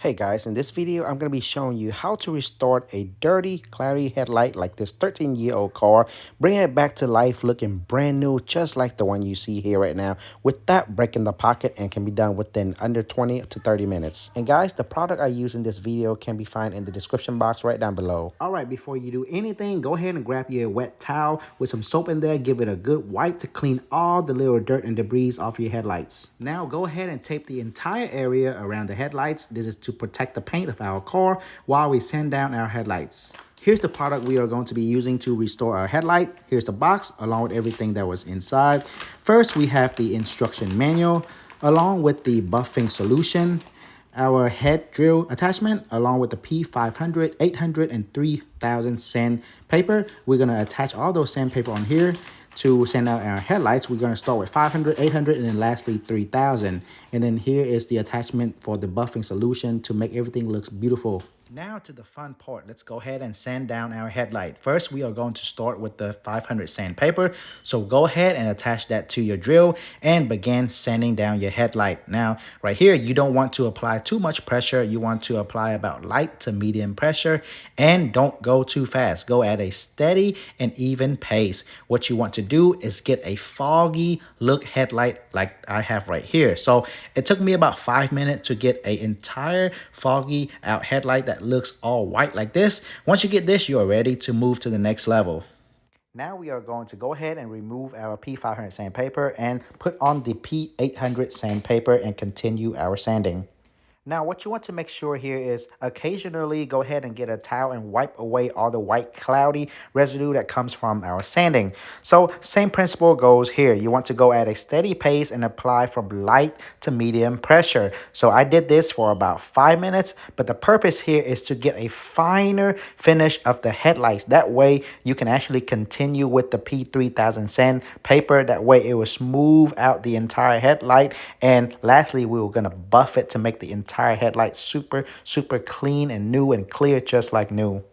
Hey guys, in this video, I'm going to be showing you how to restore a dirty clarity headlight like this 13-year-old car, bring it back to life looking brand new, just like the one you see here right now, without breaking the pocket, and can be done within under 20 to 30 minutes. And guys, the product I use in this video can be found in the description box right down below. All right, before you do anything, go ahead and grab your wet towel with some soap in there, give it a good wipe to clean all the little dirt and debris off your headlights. Now go ahead and tape the entire area around the headlights. This is to protect the paint of our car while we sand down our headlights. Here's the product we are going to be using to restore our headlight. Here's the box along with everything that was inside. First, we have the instruction manual along with the buffing solution, our head drill attachment along with the P500, 800, and 3000 sandpaper. We're going to attach all those sandpaper on here to sand out our headlights. We're going to start with 500, 800, and then lastly 3000. And then here is the attachment for the buffing solution to make everything looks beautiful. Now to the fun part. Let's go ahead and sand down our headlight. First, we are going to start with the 500 sandpaper. So go ahead and attach that to your drill and begin sanding down your headlight. Now, right here, you don't want to apply too much pressure. You want to apply about light to medium pressure, and don't go too fast. Go at a steady and even pace. What you want to do is get a foggy look headlight like I have right here. So it took me about 5 minutes to get an entire foggy out headlight that looks all white like this. Once you get this, you're ready to move to the next level. Now we are going to go ahead and remove our P500 sandpaper and put on the P800 sandpaper and continue our sanding. Now, what you want to make sure here is occasionally go ahead and get a towel and wipe away all the white cloudy residue that comes from our sanding. So same principle goes here. You want to go at a steady pace and apply from light to medium pressure. So I did this for about 5 minutes, but the purpose here is to get a finer finish of the headlights. That way you can actually continue with the P3000 sandpaper. That way it will smooth out the entire headlight. And lastly, we were going to buff it to make the entire headlight super clean and new and clear, just like new.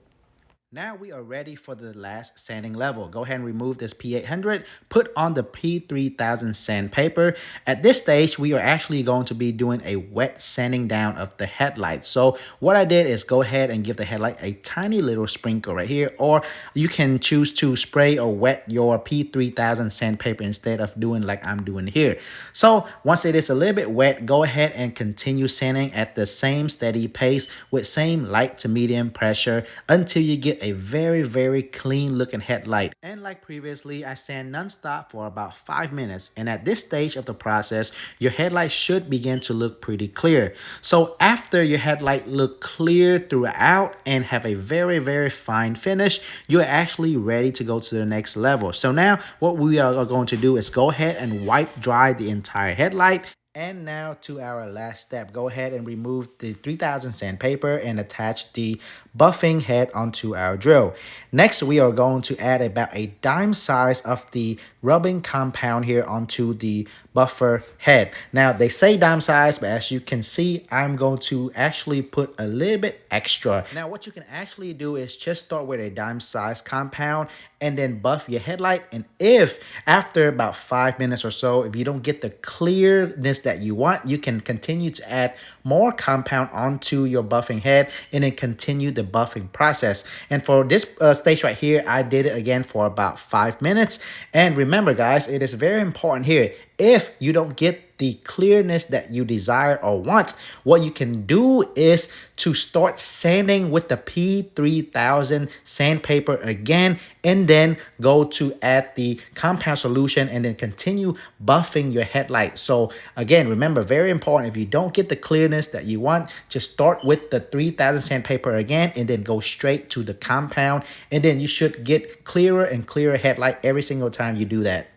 Now we are ready for the last sanding level. Go ahead and remove this P800, put on the P3000 sandpaper. At this stage, we are actually going to be doing a wet sanding down of the headlights. So what I did is go ahead and give the headlight a tiny little sprinkle right here, or you can choose to spray or wet your P3000 sandpaper instead of doing like I'm doing here. So once it is a little bit wet, go ahead and continue sanding at the same steady pace with same light to medium pressure until you get a very clean looking headlight. And like previously, I sand non-stop for about 5 minutes, and at this stage of the process your headlight should begin to look pretty clear. So after your headlight look clear throughout and have a very fine finish, you're actually ready to go to the next level. So now what we are going to do is go ahead and wipe dry the entire headlight. And now to our last step. Go ahead and remove the 3000 sandpaper and attach the buffing head onto our drill. Next, we are going to add about a dime size of the rubbing compound here onto the buffer head. Now, they say dime size, but as you can see, I'm going to actually put a little bit extra. Now, what you can actually do is just start with a dime size compound and then buff your headlight. And if after about 5 minutes or so, if you don't get the clearness that you want, you can continue to add more compound onto your buffing head and then continue the buffing process. And for this stage right here, I did it again for about 5 minutes. And remember guys, it is very important here. If you don't get the clearness that you desire or want, what you can do is to start sanding with the P3000 sandpaper again, and then go to add the compound solution and then continue buffing your headlight. So again, remember, very important, if you don't get the clearness that you want, just start with the 3000 sandpaper again and then go straight to the compound, and then you should get clearer and clearer headlight every single time you do that.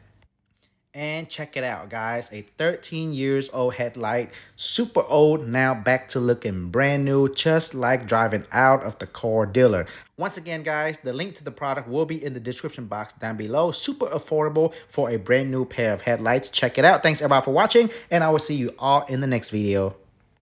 And check it out guys, a 13 years old headlight, super old, now back to looking brand new, just like driving out of the car dealer. Once again guys, the link to the product will be in the description box down below. Super affordable for a brand new pair of headlights. Check it out. Thanks everybody for watching, and I will see you all in the next video.